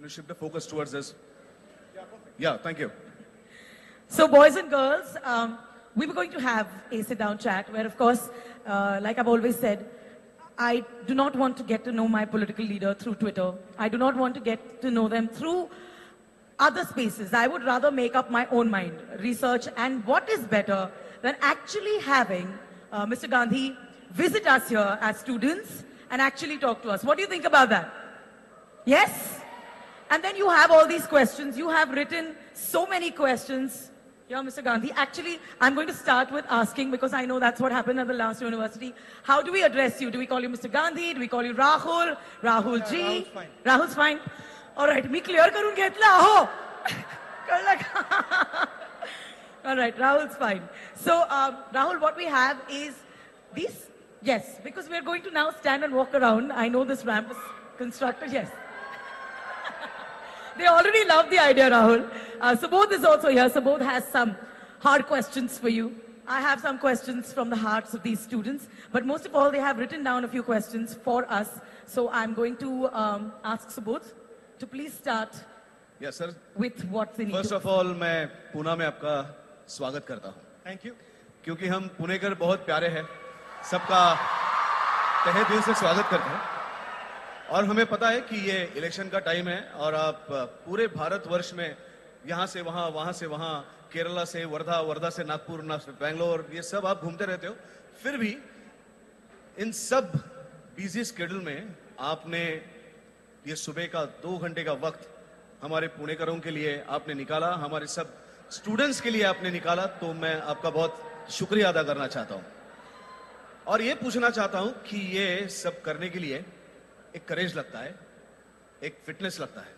Can you shift the focus towards this? Yeah, thank you. So boys and girls, we were going to have a sit-down chat where, of course, like I've always said, I do not want to get to know my political leader through Twitter. I do not want to get to know them through other spaces. I would rather make up my own mind, research, and what is better than actually having Mr. Gandhi visit us here as students and actually talk to us. What do you think about that? Yes? And then you have all these questions. You have written so many questions. Yeah, Mr. Gandhi. Actually, I'm going to start with asking, because I know that's what happened at the last university. How do we address you? Do we call you Mr. Gandhi? Do we call you Rahul? Rahul ji? Rahul's fine. Rahul's fine. All right, me clear karun घेतला हो. कळलं का? All right, Rahul's fine. So, Rahul, what we have is these. Yes, because we're going to now stand and walk around. I know this ramp is constructed. Yes. They already love the idea, Rahul. Subodh is also here. Subodh has some hard questions for you. I have some questions from the hearts of these students. But most of all, they have written down a few questions for us. So I'm going to ask Subodh to please start Yes, sir. with what's in First of all, मैं पुणे में आपका स्वागत करता हूँ. Thank you. क्योंकि हम पुणेकर बहुत प्यारे हैं, सबका तहे दिल से स्वागत करते हैं. और हमें पता है कि ये इलेक्शन का टाइम है और आप पूरे भारतवर्ष में यहाँ से वहाँ, वहाँ से वहाँ, केरला से वर्धा, वर्धा से नागपुर, बैंगलोर, ये सब आप घूमते रहते हो. फिर भी इन सब बिजी स्केड्यूल में आपने ये सुबह का 2 घंटे का वक्त हमारे पुणेकरों के लिए आपने निकाला, हमारे सब स्टूडेंट्स के लिए आपने निकाला, तो मैं आपका बहुत शुक्रिया अदा करना चाहता हूँ. और ये पूछना चाहता हूँ कि ये सब करने के लिए एक करेज लगता है, एक फिटनेस लगता है.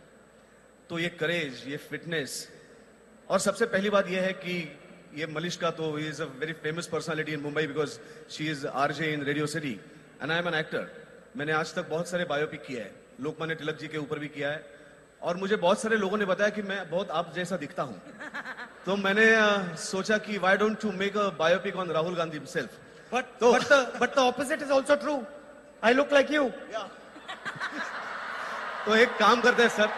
तो ये करेज, ये फिटनेस, और सबसे पहली बात ये है कि ये मलिश्का तो he is a very famous personality in Mumbai because she is RJ in radio city and I am an actor. मैंने आज तक बहुत सारे बायोपिक किया है, लोकमान्य तिलक जी के ऊपर भी किया है, और मुझे बहुत सारे लोगों ने बताया कि मैं बहुत आप जैसा दिखता हूं. तो मैंने सोचा कि why don't to make a biopic on Rahul Gandhi himself. But the opposite is also true. I look like you. तो एक काम करते हैं सर,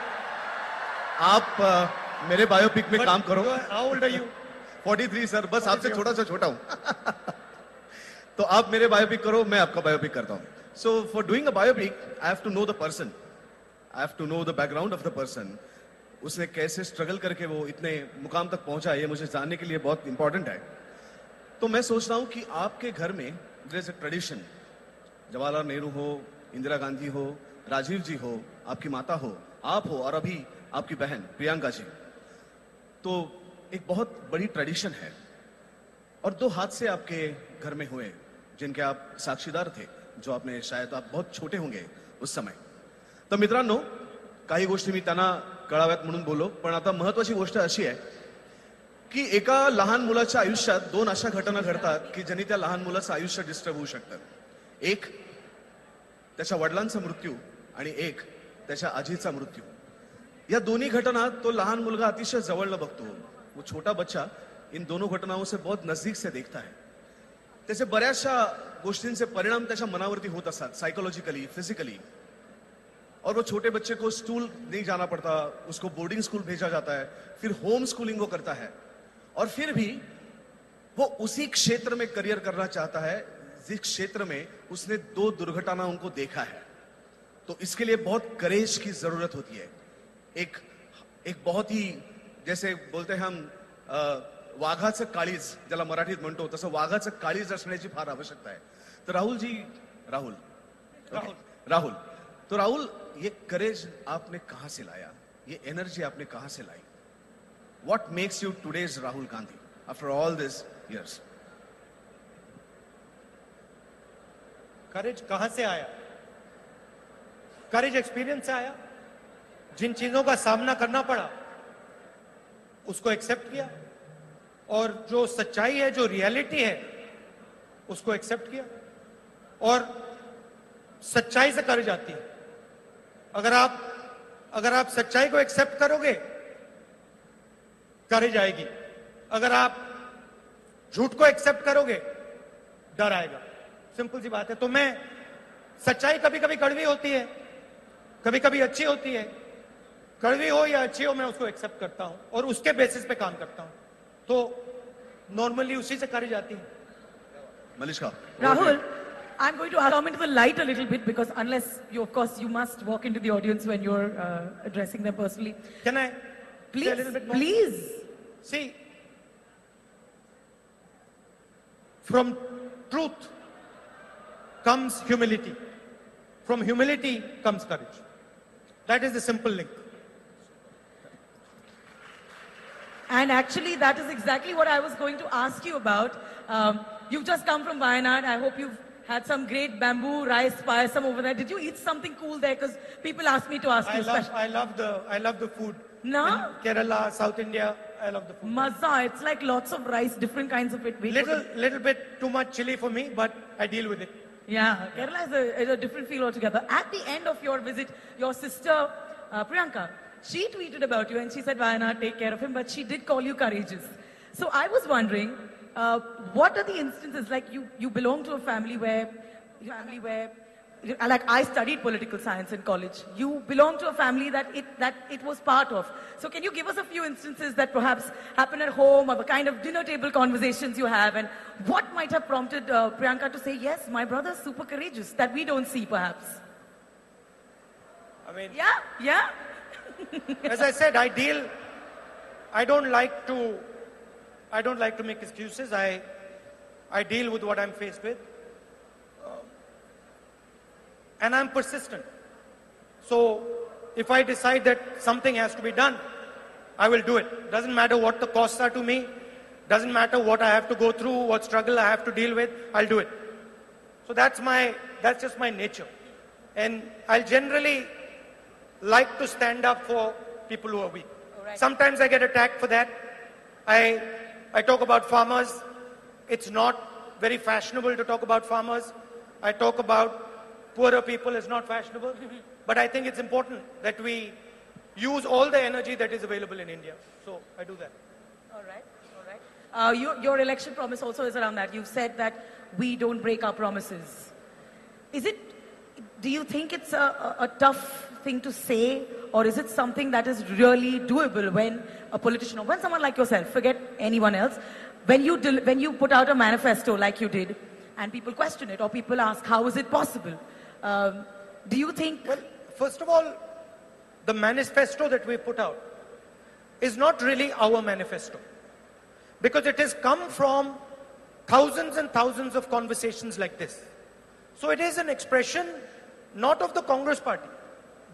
आप मेरे बायोपिक में काम करो. How old are you? 43 sir, बस आपसे थोड़ा सा छोटा हूं. तो आप मेरे बायोपिक करो, मैं आपका बायोपिक करता हूं. So for doing a biopic I have to know the person, I have to know the background of the person. उसने कैसे स्ट्रगल करके वो इतने मुकाम तक पहुंचा, ये मुझे जानने के लिए बहुत इंपॉर्टेंट है. तो मैं सोच रहा हूं कि आपके घर में there is a tradition. Jawaharlal Nehru हो, इंदिरा गांधी हो, राजीव जी हो, आपकी माता हो, आप हो, और अभी आपकी बहन प्रियंका जी. तो एक बहुत बड़ी ट्रेडिशन है, और 2 हादसे आपके घर में हुए जिनके आप साक्षीदार थे, जो आपने शायद आप बहुत छोटे होंगे उस समय. तर मित्रांनो, काही गोष्टी मी त्यांना कळाव्यात म्हणून बोललो, पण आता महत्वाची गोष्ट अशी आहे की एका लहान मुलाच्या आयुष्यात 2 अशा घटना घडतात की ज्यांनी त्या लहान मुलाचं आयुष्य डिस्टर्ब होऊ शकतं. एक त्याच्या वडिलांचा मृत्यू आणि एक त्याच्या आजीचा मृत्यू. या दोन्ही घटना तो लहान मुलगा अतिशय जवळनं बघतो. वो छोटा बच्चा इन दोनों घटनाओं से बहुत नजदीक से देखता है. त्याचे बऱ्याचशा गोष्टींचे परिणाम त्याच्या मनावरती होत असतात, सायकोलॉजिकली, फिजिकली. और वो छोटे बच्चे को स्कूल नहीं जाना पड़ता, उसको बोर्डिंग स्कूल भेजा जाता है, फिर होम स्कूलिंग वो करता है, और फिर भी वो उसी क्षेत्र में करियर करना चाहता है जिस क्षेत्र में उसने 2 दुर्घटनाओं को देखा है. तो इसके लिए बहुत करेज की जरूरत होती है. एक बहुत ही, जैसे बोलते हैं हम, वाघाचं काळीज ज्याला मराठीत म्हणतो, तसं वाघाचं काळीज असण्याची फार आवश्यकता है. तो राहुल जी, राहुल, तो राहुल, ये करेज आपने कहां से लाया, ये एनर्जी आपने कहां से लाई? What makes you today's Rahul Gandhi after all these years? करेज कहां से आया? करेज एक्सपीरियंस से आया. जिन चीजों का सामना करना पड़ा उसको एक्सेप्ट किया, और जो सच्चाई है, जो रियलिटी है, उसको एक्सेप्ट किया, और सच्चाई से करेज आती है. अगर आप सच्चाई को एक्सेप्ट करोगे, करेज आएगी. अगर आप झूठ को एक्सेप्ट करोगे, डर आएगा. सिंपल सी बात है. तो सच्चाई कभी कभी कड़वी होती है, कभी कभी अच्छी होती है, कड़वी हो या अच्छी हो, मैं उसको एक्सेप्ट करता हूं और उसके बेसिस पे काम करता हूं, तो नॉर्मली उसी से करी जाती है. Malishka. Rahul, I'm going to come into the light a little bit because unless you, of course, you must walk into the audience when you're addressing them personally. Can I Please, say a little bit more? please. See, from truth comes humility. From humility comes courage. That is the simple link. And actually, that is exactly what I was going to ask you about. You've just come from Wayanad. I hope you've had some great bamboo rice payasam over there. Did you eat something cool there? Because people ask me to ask you. I love the food. No? In Kerala, South India, I love the food. Maza, it's like lots of rice, different kinds of it. Little bit too much chili for me, but I deal with it. Yeah, Kerala is a different feel altogether. At the end of your visit, your sister Priyanka, she tweeted about you and she said, Wayanad, take care of him, but she did call you courageous. So I was wondering, what are the instances, like you belong to a family where, like I studied political science in college. You belong to a family that it was part of. So can you give us a few instances that perhaps happen at home or the kind of dinner table conversations you have and what might have prompted Priyanka to say, yes, my brother's super courageous, that we don't see perhaps? I mean, Yeah. as I said, I don't like to make excuses. I deal with what I'm faced with. And I'm persistent. So if I decide that something has to be done, I will do it. Doesn't matter what the costs are to me. Doesn't matter what I have to go through, what struggle I have to deal with, I'll do it. So that's just my nature. And I'll generally like to stand up for people who are weak. Right. Sometimes I get attacked for that. I talk about farmers. It's not very fashionable to talk about farmers. I talk about poorer people, is not fashionable. But I think it's important that we use all the energy that is available in India. So I do that. All right. Your election promise also is around that. You've said that we don't break our promises. Do you think it's a tough thing to say, or is it something that is really doable when a politician, or when someone like yourself, forget anyone else, when you put out a manifesto like you did, and people question it, or people ask, how is it possible? Do you think... Well, first of all, the manifesto that we put out is not really our manifesto, because it has come from thousands and thousands of conversations like this. So it is an expression not of the Congress party,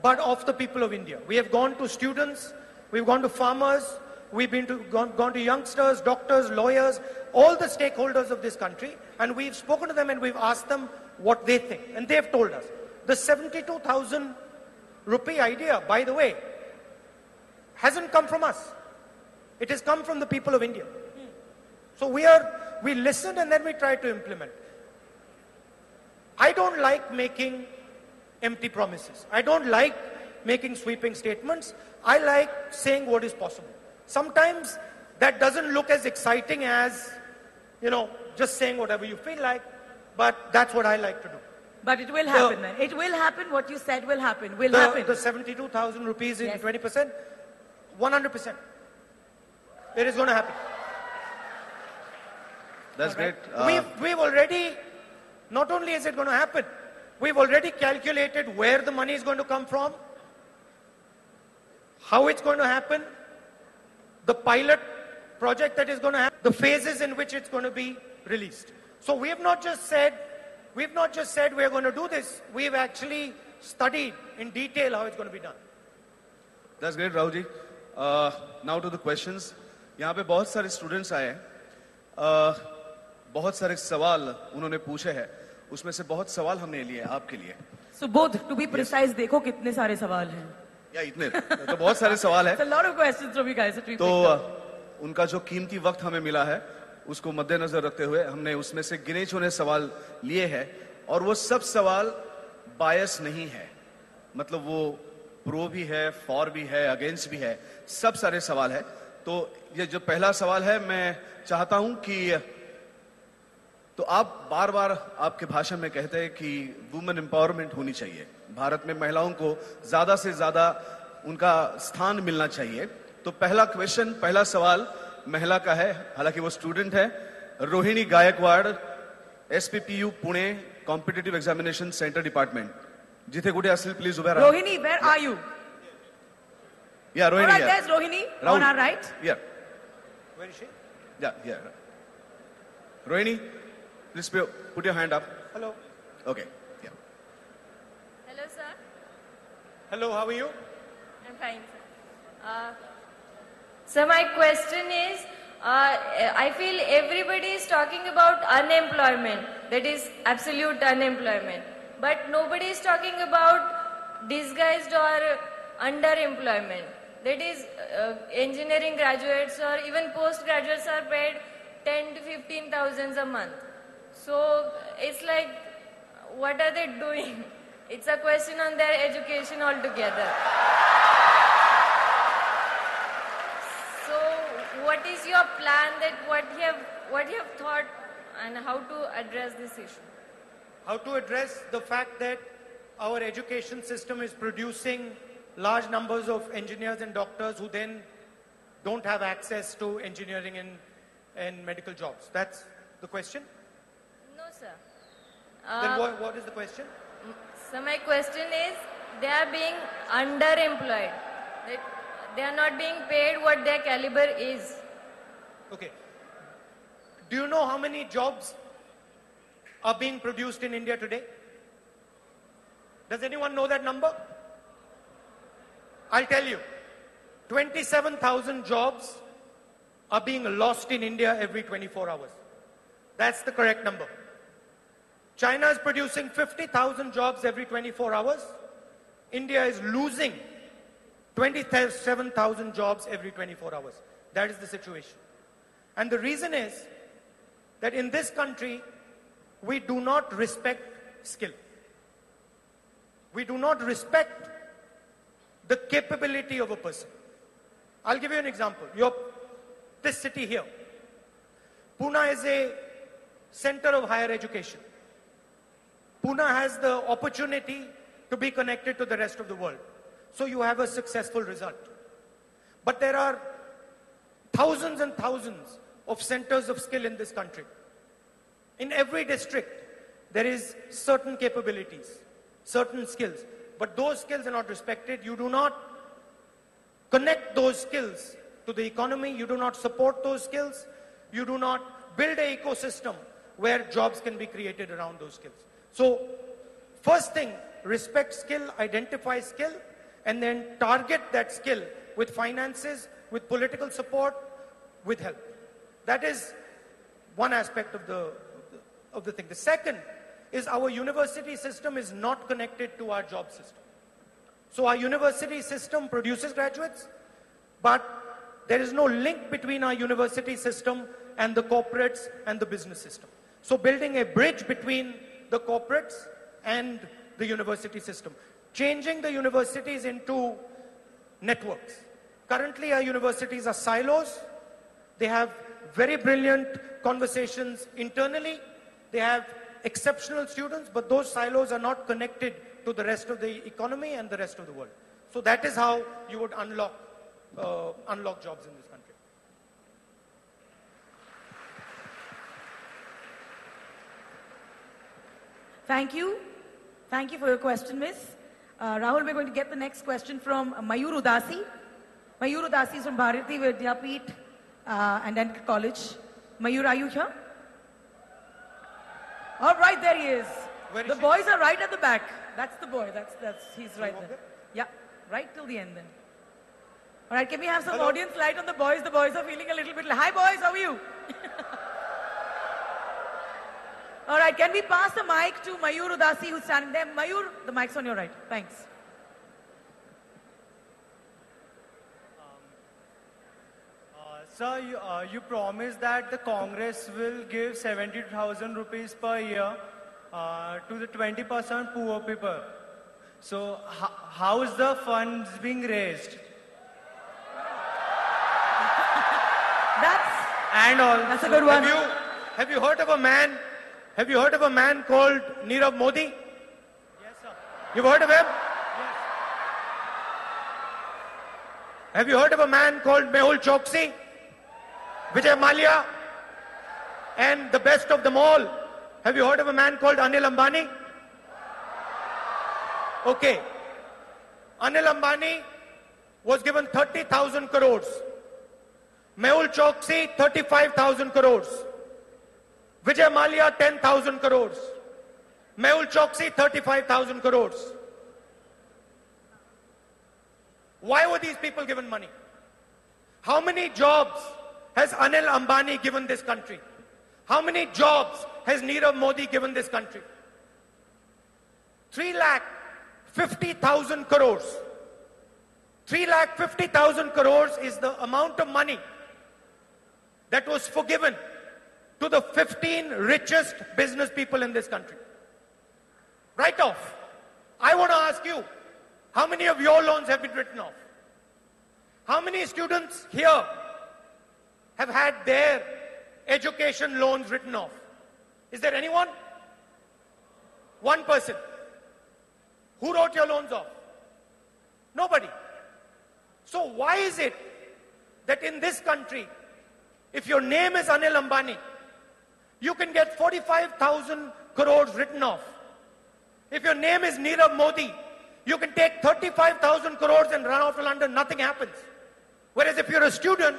but of the people of India. We have gone to students, we've gone to farmers, we've gone to youngsters, doctors, lawyers, all the stakeholders of this country, and we've spoken to them and we've asked them what they think. And they've told us. The 72,000 rupee idea, by the way, hasn't come from us. It has come from the people of India. So we listen and then we try to implement. I don't like making empty promises. I don't like making sweeping statements. I like saying what is possible. Sometimes that doesn't look as exciting as, just saying whatever you feel like, but that's what I like to do. But it will happen then. It will happen. What you said will happen. Will happen. The 72,000 rupees in Yes. 20%, 100%. It is going to happen. That's great. We've already, not only is it going to happen, we've already calculated where the money is going to come from, how it's going to happen, the pilot project that is going to happen, the phases in which it's going to be released. So we have not just said we're going to do this. We've actually studied in detail how it's going to be done. That's great, Rahul ji. Now to the questions. यहाँ पे बहुत सारे students आए हैं, बहुत सारे सवाल उन्होंने पूछे हैं, उसमें से बहुत सवाल हमने लिए आपके लिए. Subodh, to be precise, देखो कितने सारे सवाल हैं. या इतने तो बहुत सारे सवाल हैं. It's a lot of questions from you guys that we तो picked up. उनका जो कीमती वक्त हमें मिला है उसको मद्देनजर रखते हुए हमने उसमें से गिने चुने सवाल लिए हैं, और वो सब सवाल बायस नहीं है. मतलब वो प्रो भी है, फॉर भी है, अगेंस्ट भी है, सब सारे सवाल है. तो ये जो पहला सवाल है, मैं चाहता हूं कि तो आप बार बार आपके भाषण में कहते हैं कि वुमेन एम्पावरमेंट होनी चाहिए, भारत में महिलाओं को ज्यादा से ज्यादा उनका स्थान मिलना चाहिए। तो पहला क्वेश्चन, पहला सवाल महिला का है, हालांकि वो स्टूडेंट है, Rohini Gaikwad, SPPU Pune competitive examination centre department. जिथे कुठे असेल प्लीज उभे राहा. Rohini, where are you? Yeah, All Rohini. right, Yeah. there's Rohini Rahul. on our right. Yeah, Where is she? yeah. Rohini, please put your hand up. Hello. Okay. Yeah. Hello, sir. Hello, how are you? I'm fine, sir. So my question is, I feel everybody is talking about unemployment, that is absolute unemployment, but nobody is talking about disguised or underemployment. That is, engineering graduates or even postgraduates are paid 10 to 15,000 a month. So it's like, what are they doing? It's a question on their education altogether. So what is your plan, that what you have thought and how to address this issue? How to address the fact that our education system is producing large numbers of engineers and doctors who then don't have access to engineering and medical jobs. That's the question? No, sir. Then what is the question? So my question is, they are being underemployed. They are not being paid what their caliber is. Okay. Do you know how many jobs are being produced in India today? Does anyone know that number? I'll tell you. 27,000 jobs are being lost in India every 24 hours. That's the correct number. China is producing 50,000 jobs every 24 hours. India is losing 27,000 jobs every 24 hours. That is the situation. And the reason is that in this country, we do not respect skill. We do not respect the capability of a person. I'll give you an example. This city here. Pune is a center of higher education. Pune has the opportunity to be connected to the rest of the world. So you have a successful result. But there are thousands and thousands of centers of skill in this country. In every district, there is certain capabilities, certain skills. But those skills are not respected. You do not connect those skills to the economy. You do not support those skills. You do not build an ecosystem where jobs can be created around those skills. So, first thing, respect skill, identify skill, and then target that skill with finances, with political support, with help. That is one aspect of the thing. The second is our university system is not connected to our job system. So our university system produces graduates, but there is no link between our university system and the corporates and the business system. So building a bridge between the corporates and the university system. Changing the universities into networks. Currently our universities are silos. They have very brilliant conversations internally. They have exceptional students, but those silos are not connected to the rest of the economy and the rest of the world. So that is how you would unlock jobs in this country. Thank you. Thank you for your question, Miss. Rahul, we're going to get the next question from Mayur Udasi. Mayur Udasi is from Bharati Vidyapeeth and Dental College. Mayur, are you here? All right, there he is. Where is The she? boys are right at the back. That's the boy. He's right walk there. there? Yeah, right till the end then. All right, can we have some Hello? audience light on the boys? The boys are feeling a little bit... Hi, boys, how are you? All right, can we pass the mic to Mayur Udasi, who's standing there? Mayur, the mic's on your right. Thanks. Sir, you promised that the Congress will give 70,000 rupees per year to the 20% poor people. So how is the funds being raised? That's a good one. Have you heard of a man? Have you heard of a man called Nirav Modi? Yes, sir. You've heard of him? Have you heard of a man called Mehul Choksi? Vijay Mallya? And the best of them all, have you heard of a man called Anil Ambani? Okay. Anil Ambani was given 30,000 crores. Mehul Choksi, 35,000 crores. Vijay Mallya, 10,000 crores. Mehul Choksi, 35,000 crores. Why were these people given money? How many jobs has Anil Ambani given this country? How many jobs has Nirav Modi given this country? 3,50,000 crores. 3,50,000 crores is the amount of money that was forgiven to the 15 richest business people in this country. Right off. I want to ask you, how many of your loans have been written off? How many students here have had their education loans written off? Is there anyone? One person. Who wrote your loans off? Nobody. So why is it that in this country, if your name is Anil Ambani, you can get 45,000 crores written off? If your name is Nirav Modi, you can take 35,000 crores and run off to London, nothing happens. Whereas if you're a student,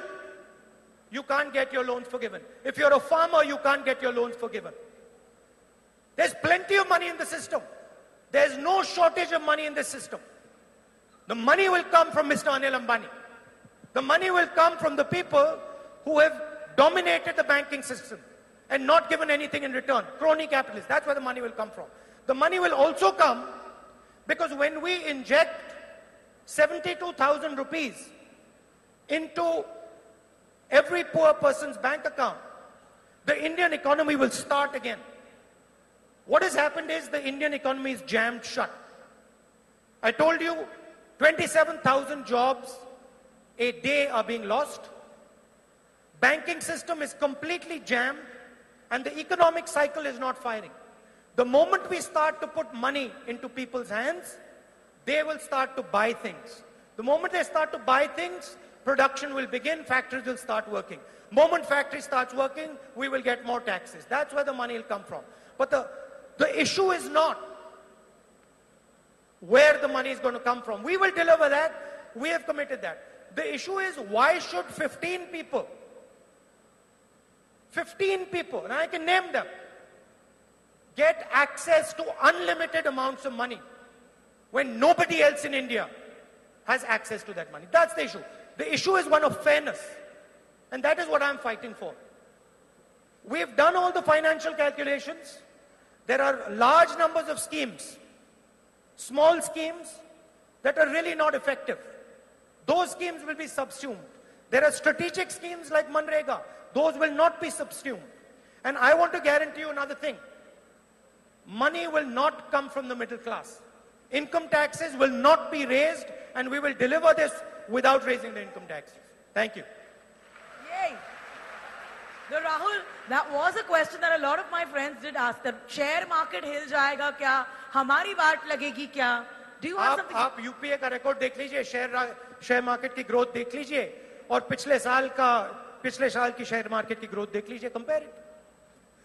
you can't get your loans forgiven. If you're a farmer, you can't get your loans forgiven. There's plenty of money in the system. There's no shortage of money in this system. The money will come from Mr. Anil Ambani. The money will come from the people who have dominated the banking system and not given anything in return. Crony capitalists, that's where the money will come from. The money will also come because when we inject 72,000 rupees into every poor person's bank account, the Indian economy will start again. What has happened is the Indian economy is jammed shut. I told you 27,000 jobs a day are being lost. Banking system is completely jammed and the economic cycle is not firing. The moment we start to put money into people's hands, they will start to buy things. The moment they start to buy things, production will begin, factories will start working. Moment factory starts working, we will get more taxes. That's where the money will come from. But the issue is not where the money is going to come from. We will deliver that. We have committed that. The issue is why should 15 people, and I can name them, get access to unlimited amounts of money when nobody else in India has access to that money? That's the issue. The issue is one of fairness. And that is what I'm fighting for. We've done all the financial calculations. There are large numbers of schemes, small schemes that are really not effective. Those schemes will be subsumed. There are strategic schemes like Manrega. Those will not be subsumed. And I want to guarantee you another thing. Money will not come from the middle class. Income taxes will not be raised, and we will deliver this without raising the income taxes. Thank you. Yay. So Rahul, that was a question that a lot of my friends did ask. The share market हिल जाएगा क्या? हमारी बात लगेगी क्या? Do you have something? आप UPA का record देख लीजिए, शेयर मार्केट की ग्रोथ देख लीजिए, और पिछले साल की शेयर मार्केट की ग्रोथ देख लीजिए. Compare it.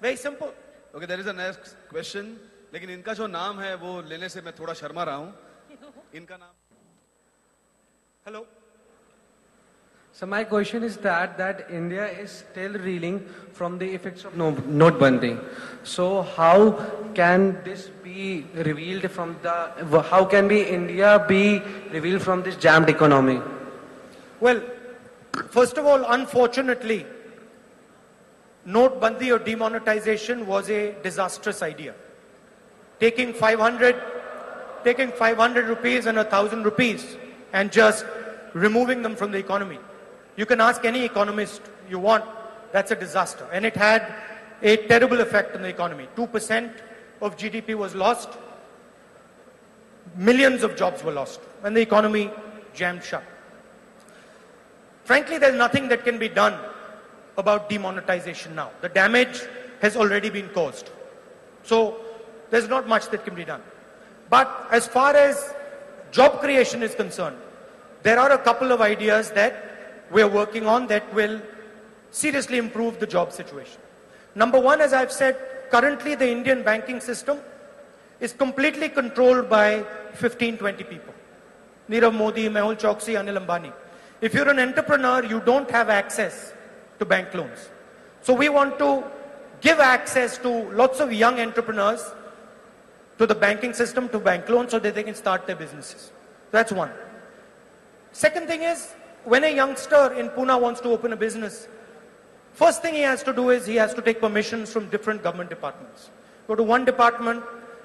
Very simple. Okay, there is a next question. लेकिन इनका जो नाम है वो लेने से मैं थोड़ा शर्मा रहा हूँ. इनका नाम. Hello. So my question is that India is still reeling from the effects of note-banding. So how can this be revealed from how can India be revealed from this jammed economy? Well, first of all, unfortunately, note-bandi or demonetization was a disastrous idea. Taking 500 rupees and 1,000 rupees and just removing them from the economy. You can ask any economist you want, that's a disaster. And it had a terrible effect on the economy. 2% of GDP was lost. Millions of jobs were lost. And the economy jammed shut. Frankly, there's nothing that can be done about demonetization now. The damage has already been caused. So there's not much that can be done. But as far as job creation is concerned, there are a couple of ideas that we're working on that will seriously improve the job situation. Number one, as I've said, currently the Indian banking system is completely controlled by 15, 20 people. Nirav Modi, Mehul Choksi, Anil Ambani. If you're an entrepreneur, you don't have access to bank loans. So we want to give access to lots of young entrepreneurs to the banking system, to bank loans, so that they can start their businesses. That's one. Second thing is, when a youngster in Pune wants to open a business, first thing he has to do is he has to take permissions from different government departments. Go to one department,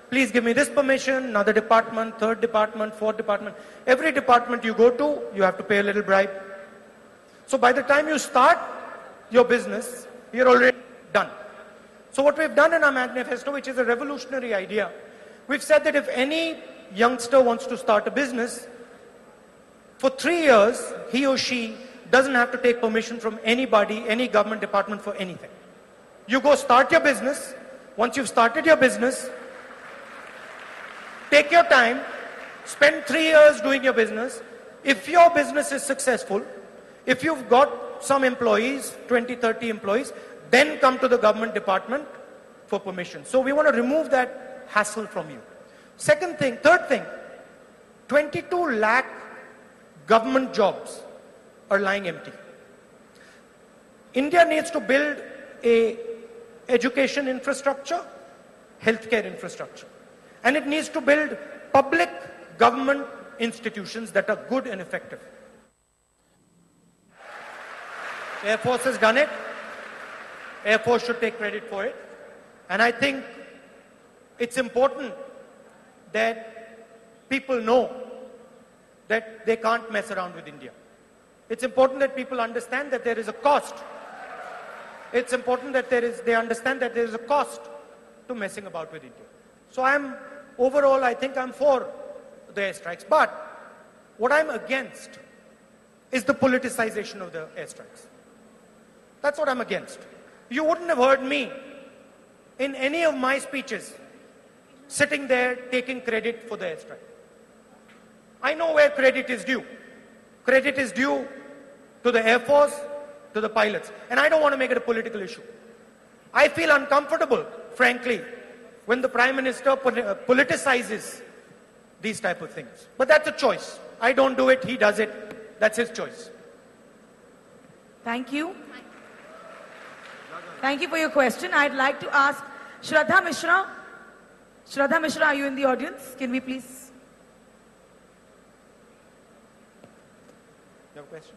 please give me this permission, another department, third department, fourth department. Every department you go to, you have to pay a little bribe. So by the time you start your business, you're already done. So what we've done in our manifesto, which is a revolutionary idea, we've said that if any youngster wants to start a business, for 3 years, he or she doesn't have to take permission from anybody, any government department for anything. You go start your business. Once you've started your business, take your time, spend 3 years doing your business. If your business is successful, if you've got some employees, 20, 30 employees, then come to the government department for permission. So we want to remove that hassle from you. Third thing, 22 lakh government jobs are lying empty. India needs to build a education infrastructure, healthcare infrastructure. And it needs to build public government institutions that are good and effective. Air Force has done it. Air Force should take credit for it. And I think it's important that people know that they can't mess around with India. It's important that people understand that there is a cost. It's important that they understand that there is a cost to messing about with India. So overall, I think I'm for the airstrikes. But what I'm against is the politicization of the airstrikes. That's what I'm against. You wouldn't have heard me in any of my speeches sitting there taking credit for the airstrike. I know where credit is due. Credit is due to the Air Force, to the pilots. And I don't want to make it a political issue. I feel uncomfortable, frankly, when the Prime Minister politicizes these type of things. But that's a choice. I don't do it, he does it. That's his choice. Thank you. Thank you for your question. I'd like to ask Shraddha Mishra. Shraddha Mishra, are you in the audience? Can we please? You have a question?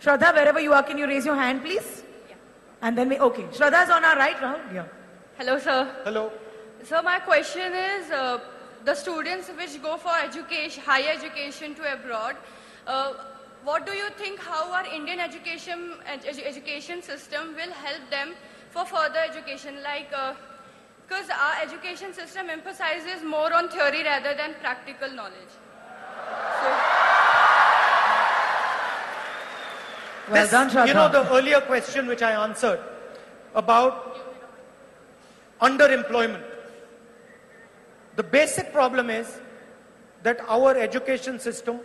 Shraddha, wherever you are, can you raise your hand, please? Yeah. And then okay. Shraddha's on our right, Rahul. Yeah. Hello, sir. Hello. So my question is, the students which go for education, higher education to abroad, what do you think how our Indian education system will help them for further education? Like, because our education system emphasizes more on theory rather than practical knowledge. Well done, Shraddha. You know, the earlier question which I answered about underemployment. The basic problem is that our education system,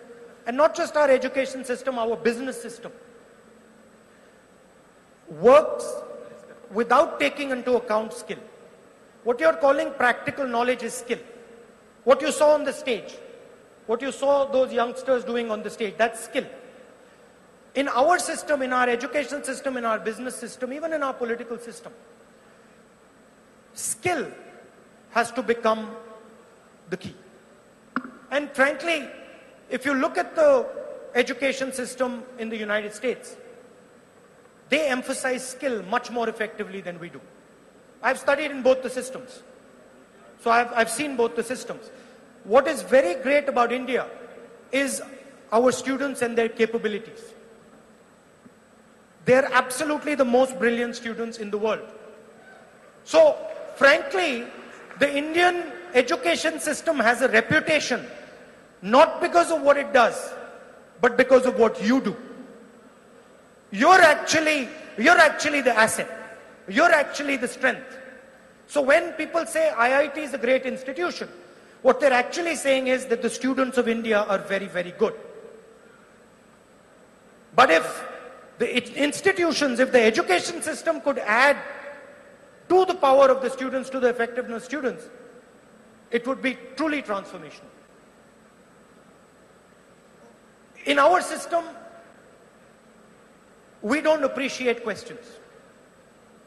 and not just our education system, our business system, works without taking into account skill. What you're calling practical knowledge is skill. What you saw on the stage, what you saw those youngsters doing on the stage, that's skill. In our system, in our education system, in our business system, even in our political system, skill has to become the key. And frankly, if you look at the education system in the United States, they emphasize skill much more effectively than we do. I've studied in both the systems. So I've seen both the systems. What is very great about India is our students and their capabilities. They're absolutely the most brilliant students in the world. So, frankly, the Indian education system has a reputation, not because of what it does, but because of what you do. You're actually the asset. You're actually the strength. So when people say IIT is a great institution, what they're actually saying is that the students of India are very, very good. But if the institutions, if the education system could add to the power of the students, to the effectiveness of students, it would be truly transformational. In our system, we don't appreciate questions.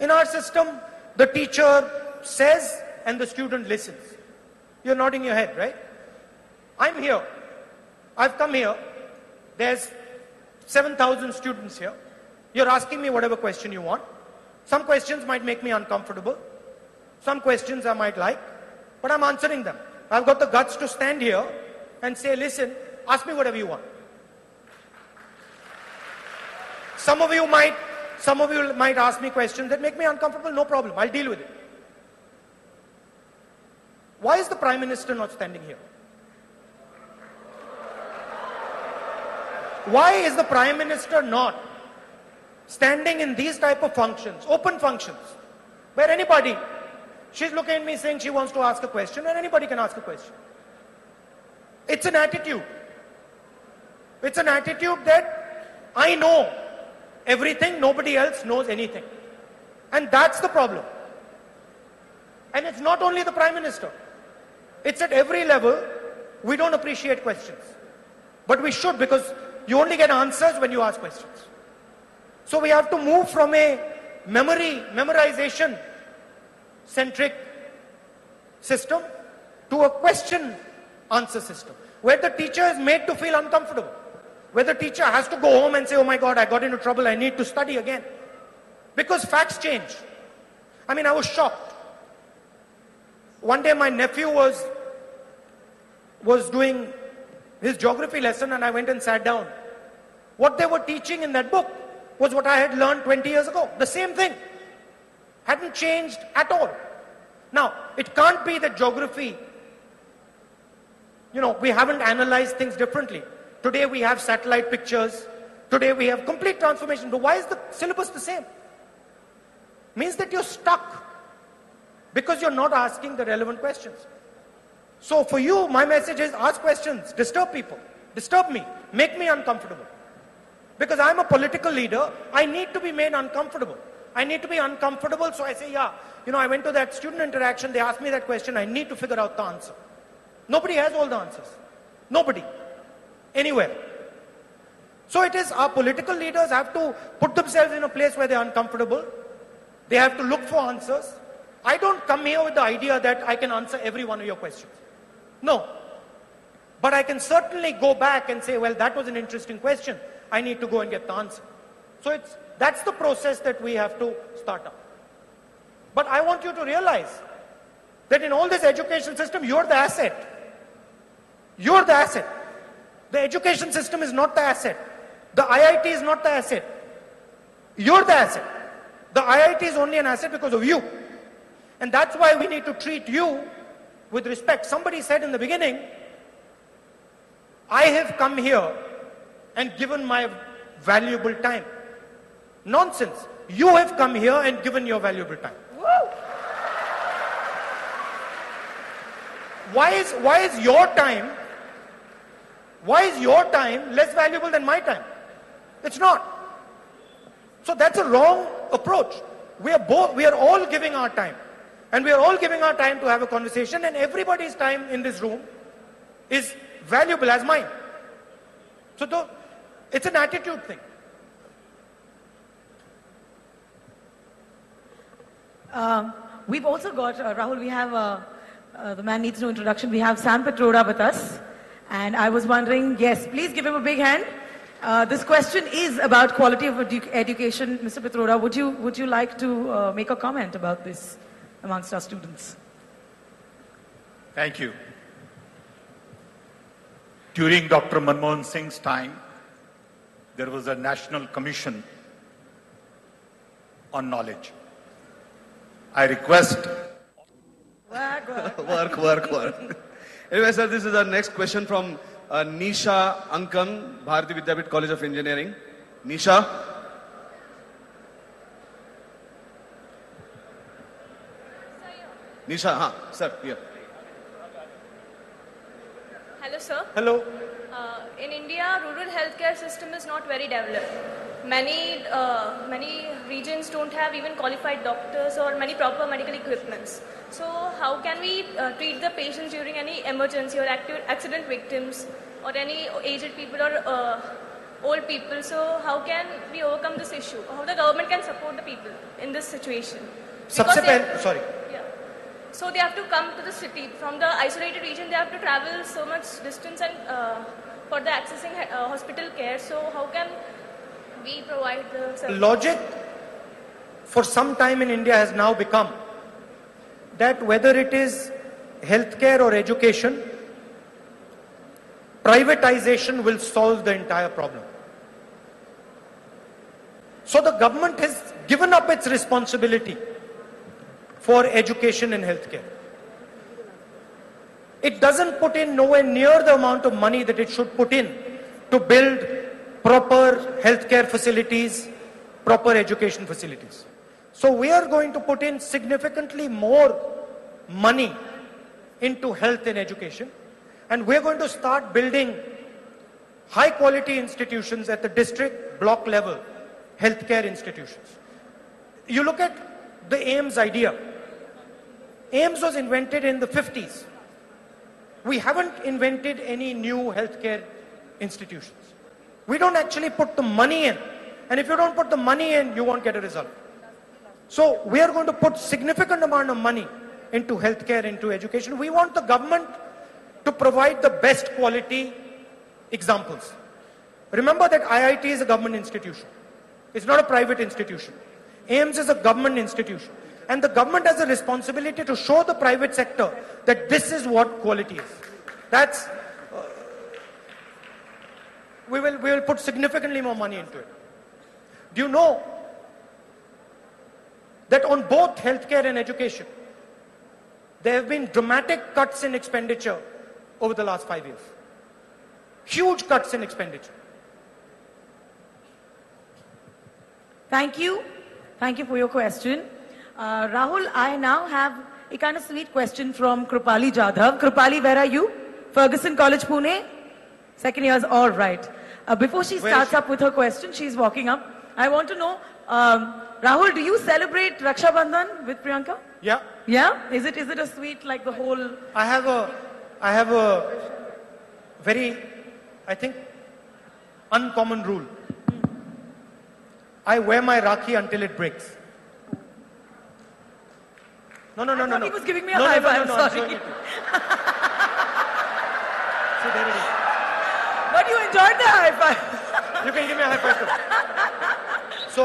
In our system, the teacher says and the student listens. You're nodding your head, right? I'm here. I've come here. There's 7,000 students here. You're asking me whatever question you want. Some questions might make me uncomfortable. Some questions I might like, but I'm answering them. I've got the guts to stand here and say, listen, ask me whatever you want. Some of you might ask me questions that make me uncomfortable. No problem. I'll deal with it. Why is the Prime Minister not standing here? Why is the Prime Minister not standing in these type of functions, open functions, where anybody, she's looking at me saying she wants to ask a question, and anybody can ask a question. It's an attitude. It's an attitude that I know everything, nobody else knows anything. And that's the problem. And it's not only the Prime Minister. It's at every level. We don't appreciate questions. But we should, because you only get answers when you ask questions. So we have to move from a memorization centric system to a question answer system, where the teacher is made to feel uncomfortable, where the teacher has to go home and say, oh my God, I got into trouble, I need to study again. Because facts change. I mean, I was shocked. One day my nephew was doing his geography lesson, and I went and sat down. What they were teaching in that book was what I had learned 20 years ago. The same thing. Hadn't changed at all. Now, it can't be that geography, we haven't analyzed things differently. Today we have satellite pictures. Today we have complete transformation. But why is the syllabus the same? Means that you're stuck because you're not asking the relevant questions. So for you, my message is ask questions, disturb people, disturb me, make me uncomfortable. Because I'm a political leader, I need to be made uncomfortable. I need to be uncomfortable, so I say, I went to that student interaction, they asked me that question, I need to figure out the answer. Nobody has all the answers. Nobody. Anywhere. So it is our political leaders have to put themselves in a place where they're uncomfortable. They have to look for answers. I don't come here with the idea that I can answer every one of your questions. No. But I can certainly go back and say, well, that was an interesting question. I need to go and get the answer. So that's the process that we have to start up. But I want you to realize that in all this education system, you're the asset. You're the asset. The education system is not the asset. The IIT is not the asset. You're the asset. The IIT is only an asset because of you. And that's why we need to treat you with respect. Somebody said in the beginning, I have come here and given my valuable time. Nonsense. You have come here and given your valuable time. Why is your time less valuable than my time? It's not. So that's a wrong approach. We are all giving our time. And we are all giving our time to have a conversation, and everybody's time in this room is valuable as mine. So it's an attitude thing. We've also got, Rahul, we have, the man needs no introduction, we have Sam Pitroda with us. And I was wondering, yes, please give him a big hand. This question is about quality of education. Mr. Pitroda, would you like to make a comment about this amongst our students? Thank you. During Dr. Manmohan Singh's time, there was a national commission on knowledge. I request... Work. Anyway, sir, this is our next question from Nisha Ankam, Bharati Vidyapeeth College of Engineering. Nisha. Hello, sir. Hello. In India, rural healthcare system is not very developed. Many regions don't have even qualified doctors or many proper medical equipments. So how can we treat the patients during any emergency or accident victims or any aged people or old people? So how can we overcome this issue? How the government can support the people in this situation? Sorry. Yeah. So they have to come to the city. From the isolated region, they have to travel so much distance and for the accessing hospital care. So how can we provide the service? Logic for some time in India has now become that whether it is healthcare or education, privatization will solve the entire problem. So the government has given up its responsibility for education and healthcare. It doesn't put in nowhere near the amount of money that it should put in to build proper healthcare facilities, proper education facilities. So we are going to put in significantly more money into health and education, and we're going to start building high quality institutions at the district block level, healthcare institutions. You look at the AIIMS idea. AIIMS was invented in the 50s. We haven't invented any new healthcare institutions. We don't actually put the money in. And if you don't put the money in, you won't get a result. So we are going to put significant amount of money into healthcare, into education. We want the government to provide the best quality examples. Remember that IIT is a government institution. It's not a private institution. AIIMS is a government institution. And the government has a responsibility to show the private sector that this is what quality is. That's, we will put significantly more money into it. Do you know that on both healthcare and education, there have been dramatic cuts in expenditure over the last 5 years? Huge cuts in expenditure. Thank you. Thank you for your question. Rahul, I now have a kind of sweet question from Krupali Jadhav. Krupali, where are you? Ferguson College, Pune? Second years, all right. Before she starts up with her question, she's walking up. I want to know, Rahul, do you celebrate Raksha Bandhan with Priyanka? Yeah. Yeah? Is it a sweet like the whole... I have a very, I think, uncommon rule. I wear my Rakhi until it breaks. No. I thought he was giving me a high five, I'm sorry. showing it to you. See, there it is. But you enjoyed the high five. You can give me a high five too. So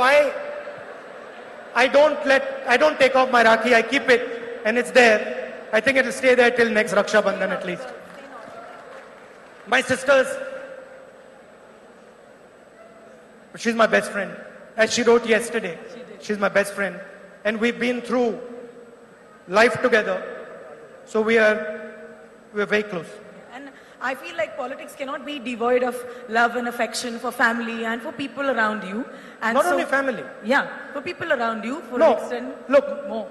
I don't take off my Rakhi, I keep it and it's there. I think it'll stay there till next Raksha Bandhan at least. My sisters, she's my best friend. As she wrote yesterday, she's my best friend. And we've been through life together. So we're very close. And I feel like politics cannot be devoid of love and affection for family and for people around you. And Not so, only family. Yeah, for people around you, for No, an extent, look. more.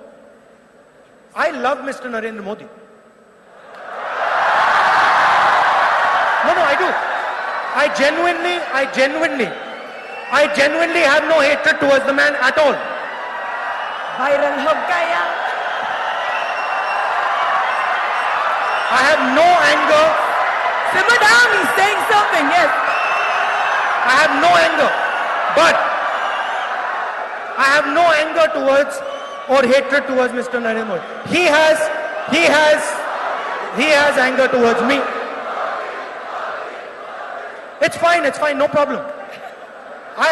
I love Mr. Narendra Modi. No, I do. I genuinely have no hatred towards the man at all. Viral ho gaya. I have no anger. Simmer down, he's saying something, yes. I have no anger. But I have no anger towards or hatred towards Mr. Narendra Modi. He has anger towards me. It's fine, no problem. I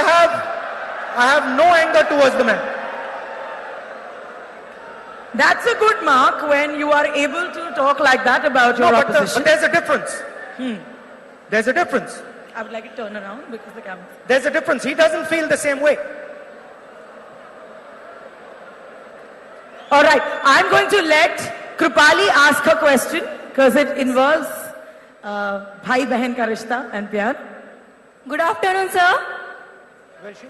have no anger towards the man. That's a good mark when you are able to talk like that about your opposition. But there's a difference. There's a difference. I would like it to turn around because the camera. There's a difference. He doesn't feel the same way. All right, I'm going to let Krupali ask her question because it involves bhai behan ka rishta and pyar. Good afternoon, sir. Where is she?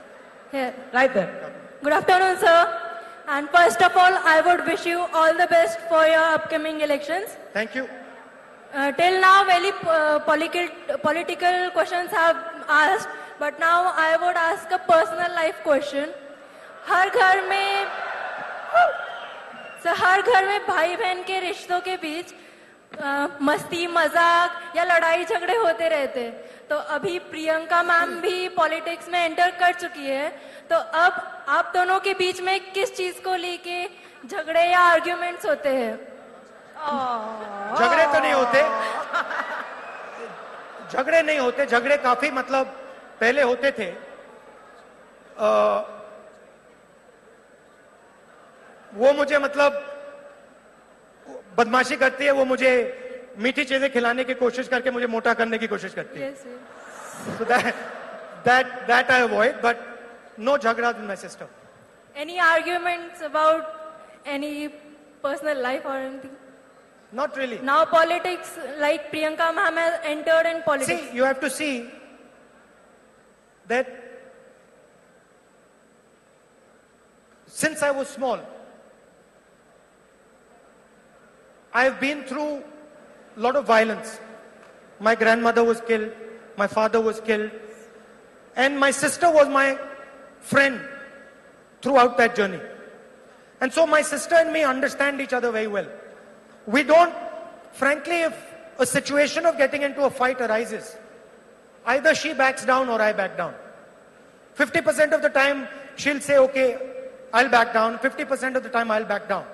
Here. Right there. Good afternoon, sir. And first of all, I would wish you all the best for your upcoming elections. Thank you. Till now, very political questions have asked, but now I would ask a personal life question. हर घर में भाई बहन के रिश्तों के बीच मस्ती मजाक या लड़ाई झगड़े होते रहते हैं. तो अभी प्रियंका मैम भी पॉलिटिक्स में एंटर कर चुकी है, तो अब आप दोनों के बीच में किस चीज को लेके झगड़े या आर्ग्यूमेंट्स होते हैं? झगड़े तो नहीं होते, झगड़े काफी मतलब पहले होते थे. वो मुझे मतलब बदमाशी करती है, वो मुझे मीठी चीजें खिलाने की कोशिश करके मुझे मोटा करने की कोशिश करती है. Yes, yes. So that I avoid, but no झगड़ा with my sister. Any arguments about any personal life or anything? Not really. Now politics, like Priyanka ma'am has entered in politics. See, you have to see that since I was small, I have been through a lot of violence. My grandmother was killed, my father was killed, and my sister was my friend throughout that journey. And so my sister and me understand each other very well. We don't, frankly, if a situation of getting into a fight arises, either she backs down or I back down. 50% of the time she'll say, okay, I'll back down. 50% of the time I'll back down.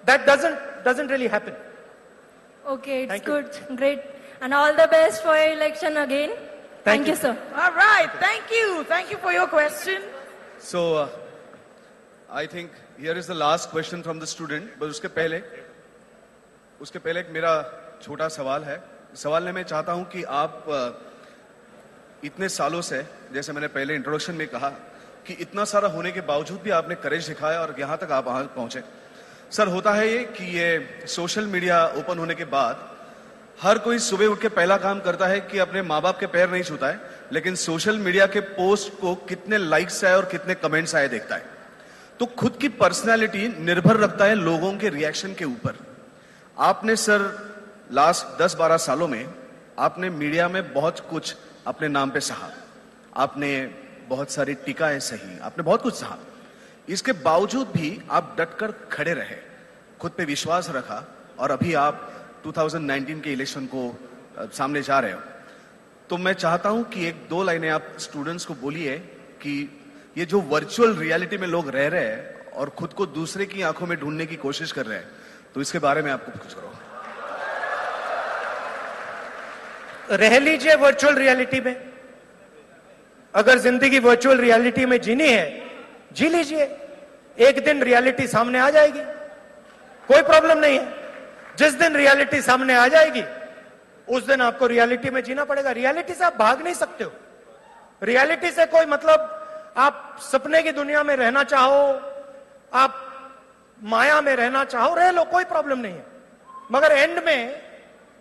That doesn't really happen. Okay, it's Thank you. good, great. And all the best for your election again. Thank you, sir. All right, thank you. Thank you for your question. So, I think here is the last question from the student. But उसके पहले एक मेरा छोटा सवाल है. सवाल में मैं चाहता हूं कि आप इतने सालों से, जैसे मैंने पहले इंट्रोडक्शन में कहा, कि इतना सारा होने के बावजूद भी आपने करेज दिखाया और यहां तक आप पहुंचे. सर, होता है ये कि ये सोशल मीडिया ओपन होने के बाद हर कोई सुबह उठ के पहला काम करता है कि अपने माँ बाप के पैर नहीं छूता है, लेकिन सोशल मीडिया के पोस्ट को कितने लाइक्स आए और कितने कमेंट्स आए देखता है. तो खुद की पर्सनालिटी निर्भर रखता है लोगों के रिएक्शन के ऊपर. आपने सर लास्ट 10-12 सालों में आपने मीडिया में बहुत कुछ अपने नाम पे सहा, आपने बहुत सारी टीकाएं सही, आपने बहुत कुछ सहा. इसके बावजूद भी आप डटकर खड़े रहे, खुद पे विश्वास रखा, और अभी आप 2019 के इलेक्शन को सामने जा रहे हो. तो मैं चाहता हूं कि 1-2 लाइनें आप स्टूडेंट्स को बोलिए कि ये जो वर्चुअल रियलिटी में लोग रह रहे हैं और खुद को दूसरे की आंखों में ढूंढने की कोशिश कर रहे हैं, तो इसके बारे में आपको कुछ करो. रह लीजिए वर्चुअल रियलिटी में. अगर जिंदगी वर्चुअल रियलिटी में जीनी है, जी लीजिए. एक दिन रियलिटी सामने आ जाएगी, कोई प्रॉब्लम नहीं है. जिस दिन रियलिटी सामने आ जाएगी, उस दिन आपको रियलिटी में जीना पड़ेगा. रियलिटी से आप भाग नहीं सकते हो. रियलिटी से कोई मतलब, आप सपने की दुनिया में रहना चाहो, आप माया में रहना चाहो, रह लो, कोई प्रॉब्लम नहीं है. मगर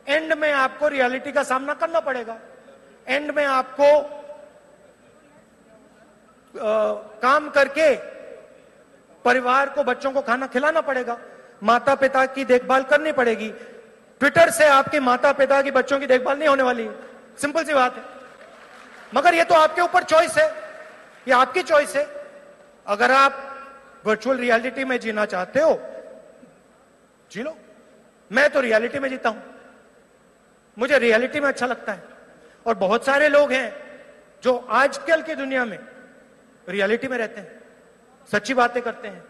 एंड में आपको रियलिटी का सामना करना पड़ेगा. एंड में आपको काम करके परिवार को, बच्चों को खाना खिलाना पड़ेगा, माता पिता की देखभाल करनी पड़ेगी. ट्विटर से आपके माता पिता की, बच्चों की देखभाल नहीं होने वाली. सिंपल सी बात है. मगर ये तो आपके ऊपर चॉइस है, ये आपकी चॉइस है. अगर आप वर्चुअल रियलिटी में जीना चाहते हो, जी लो. मैं तो रियलिटी में जीता हूं, मुझे रियलिटी में अच्छा लगता है. और बहुत सारे लोग हैं जो आजकल की दुनिया में रियलिटी में रहते हैं, सच्ची बातें करते हैं,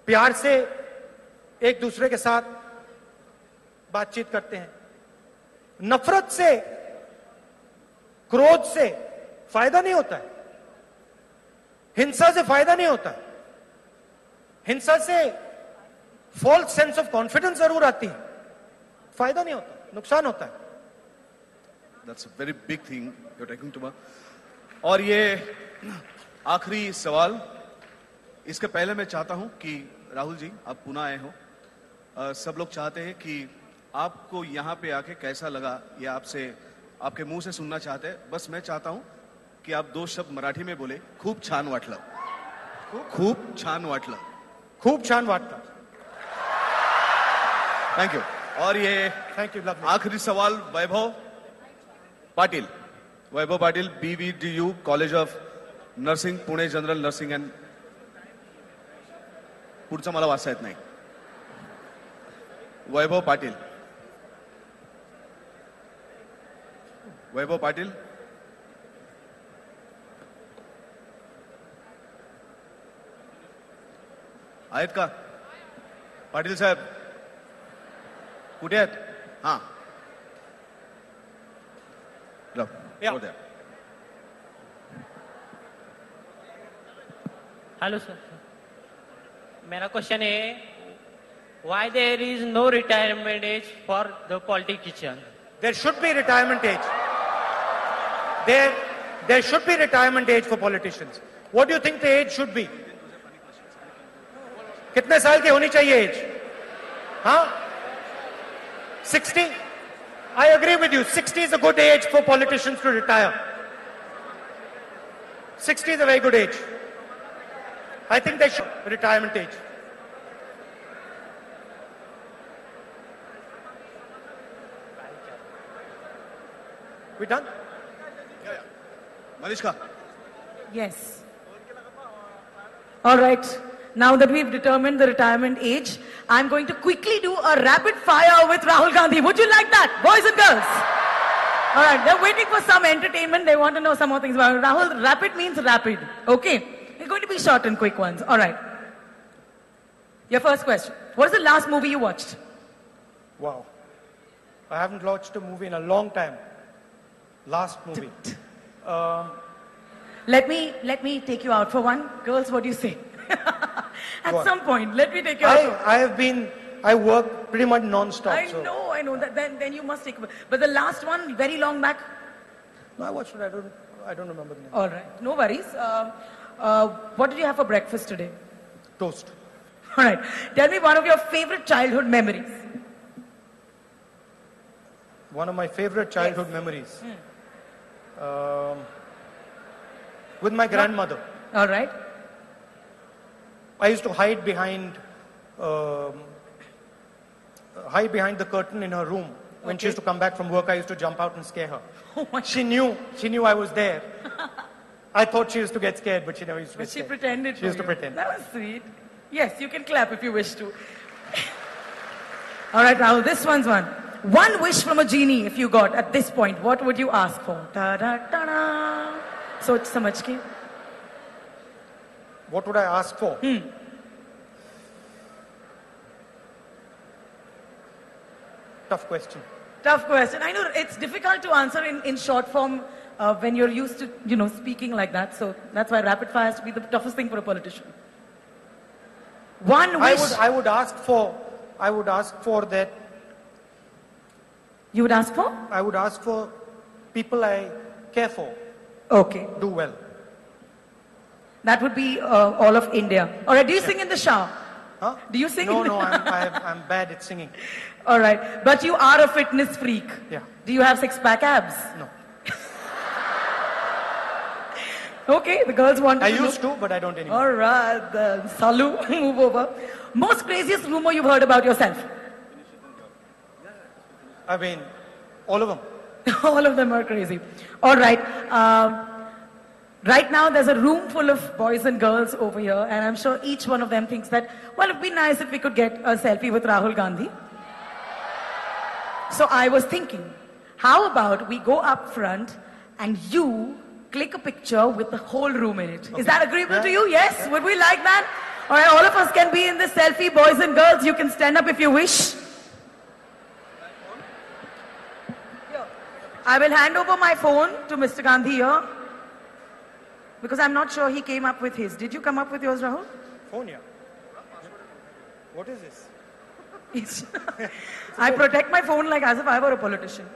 प्यार से एक दूसरे के साथ बातचीत करते हैं. नफरत से, क्रोध से फायदा नहीं होता है. हिंसा से फायदा नहीं होता है. हिंसा से फॉल्स सेंस ऑफ कॉन्फिडेंस जरूर आती है, फायदा नहीं होता, नुकसान होता है. That's a very big thing you're taking to. और ये आखिरी सवाल, इसके पहले मैं चाहता हूं कि राहुल जी, आप पुनः आए हो. सब लोग चाहते हैं कि आपको यहाँ पे आके कैसा लगा, ये आपसे, आपके मुंह से सुनना चाहते हैं. बस मैं चाहता हूं कि आप 2 शब्द मराठी में बोले. खूप छान वाटलं. खूप छान वाटलं. खूप छान वाटलं. Thank you. और ये Thank you, lovely. आखिरी सवाल Vaibhav Patil. Vaibhav Patil, BVDU, college of nursing, Pune general nursing and पुढचं मला वाचता येत नाही. वैभव पाटिल. वैभव पाटिल. आहेत का पाटील साहेब? कुठे आहेत? हा Yeah. हो द्या. हेलो सर, मेरा क्वेश्चन है why there is no retirement age for the politician? There should be retirement age. There should be retirement age for politicians. What do you think the age should be? कितने साल की होनी चाहिए as? हाँ? 60? I agree with you. 60 is a good age for politicians to retire. 60 is a very good age. I think they should retirement age. We done? Manishka. Yes. All right. Now that we've determined the retirement age, I'm going to quickly do a rapid fire with Rahul Gandhi. Would you like that, boys and girls? All right, they're waiting for some entertainment. They want to know some more things about it. Rahul, rapid means rapid. Okay. It's going to be short and quick ones. All right. Your first question. What is the last movie you watched? Wow. I haven't watched a movie in a long time. Last movie. Let me take you out for one. Girls, what do you say? At Go on. some point, let me take you out. I work pretty much non-stop. I so. know. Then you must take. But the last one, very long back. No, I watched it. I don't remember the name. All right, no worries. What did you have for breakfast today? Toast. All right, tell me one of your favorite childhood memories. One of my favorite childhood memories. With my grandmother. All right. I used to hide behind the curtain in her room. When she used to come back from work, I used to jump out and scare her. Oh my She knew I was there. I thought she used to get scared, but she never used to But get she scared. pretended. She used for to you. pretend. That was sweet. Yes, you can clap if you wish to. All right, Rahul, this one's one. One wish from a genie, if you got at this point, what would you ask for? Da da da da. Soch samajh ke. What would I ask for? Tough question. Tough question. I know it's difficult to answer in short form when you're used to, speaking like that. So that's why rapid fire has to be the toughest thing for a politician. One wish. I would ask for that. You would ask for? I would ask for people I care for Okay. do well. That would be all of India. All right. Do you sing in the shower? Huh? Do you sing? No, in the... no, I'm bad at singing. All right. But you are a fitness freak. Yeah. Do you have six-pack abs? No. Okay. The girls want I to used to, but I don't anymore. All right. Then Salu, move over. Most craziest rumor you've heard about yourself? I mean, all of them. All of them are crazy. All right. Right now, there's a room full of boys and girls over here, and I'm sure each one of them thinks that, well, it'd be nice if we could get a selfie with Rahul Gandhi. So I was thinking, how about we go up front and you click a picture with the whole room in it? Is that agreeable to you? Yes? Yeah. Would we like that? All right, all of us can be in this selfie, boys and girls. You can stand up if you wish. I will hand over my phone to Mr. Gandhi here. Because I'm not sure he came up with his. Did you come up with yours, Rahul? Phone, yeah. What is this? I protect my phone like as if I were a politician.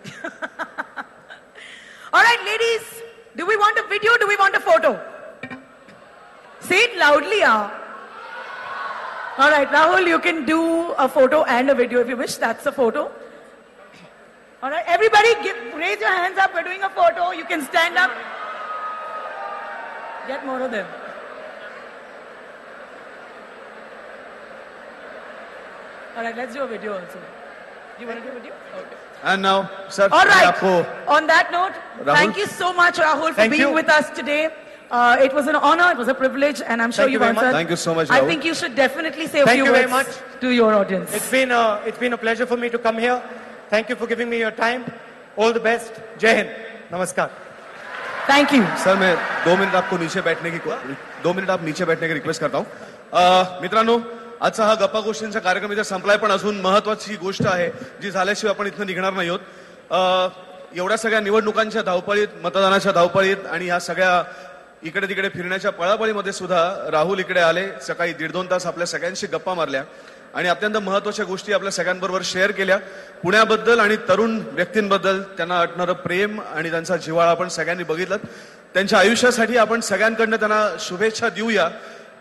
All right, ladies. Do we want a video? Do we want a photo? Say it loudly, All right, Rahul, you can do a photo and a video if you wish. That's a photo. All right, everybody raise your hands up. We're doing a photo. You can stand up. Get more of them. All right, let's do a video also. You want to do video? Okay. And now, sir, All मैं right. आपको On that note, Rahul? thank you so much, Rahul, for Thank being you. with us today. It was an honor, it was a privilege, and I'm sure Thank you you've very much. answered. Thank you so much, I Rahul. think you should definitely say a Thank few you very words much. to your audience. It's been a pleasure for me to come here. Thank you for giving me your time. All the best. Jai Hind. Namaskar. Thank you. Sir मैं 2 minute आपको नीचे बैठने की 2 minute आप नीचे बैठने की request करता हूं. मित्रांनो, आजचा हा गप्पा गोष्टींचा कार्यक्रम इथे संपलाय, पण अजून महत्वाची गोष्ट आहे जी झाल्याशिवाय आपण इथनं निघणार नाही आहोत. एवढ्या सगळ्या निवडणुकांच्या धावपळीत, मतदानाच्या धावपळीत आणि ह्या सगळ्या इकडे तिकडे फिरण्याच्या पळापळीमध्ये सुद्धा राहुल इकडे आले. सकाळी 1.5-2 तास आपल्या सगळ्यांशी गप्पा मारल्या आणि अत्यंत महत्वाच्या गोष्टी आपल्या सगळ्यांबरोबर शेअर केल्या. पुण्याबद्दल आणि तरुण व्यक्तींबद्दल त्यांना असणारं प्रेम आणि त्यांचा जिव्हाळा आपण सगळ्यांनी बघितलं. त्यांच्या आयुष्यासाठी आपण सगळ्यांकडनं त्यांना शुभेच्छा देऊया.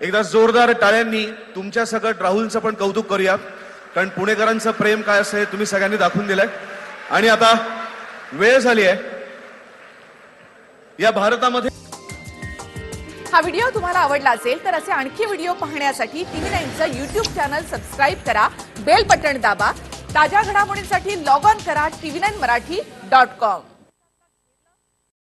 एकदा जोरदार टाळ्यांनी तुमच्या सकट राहुलचं पण कौतुक करूया, कारण पुणेकरांचं प्रेम काय असं तुम्ही सगळ्यांनी दाखवून दिलंय. आणि आता वेळ झाली आहे या भारतामध्ये. हा व्हिडिओ तुम्हाला आवडला असेल तर असे आणखी व्हिडिओ पाहण्यासाठी TV9चं YouTube चॅनल सबस्क्राईब करा, बेल बटण दाबा. ताज्या घडामोडींसाठी लॉग ऑन करा tv9marathi.com.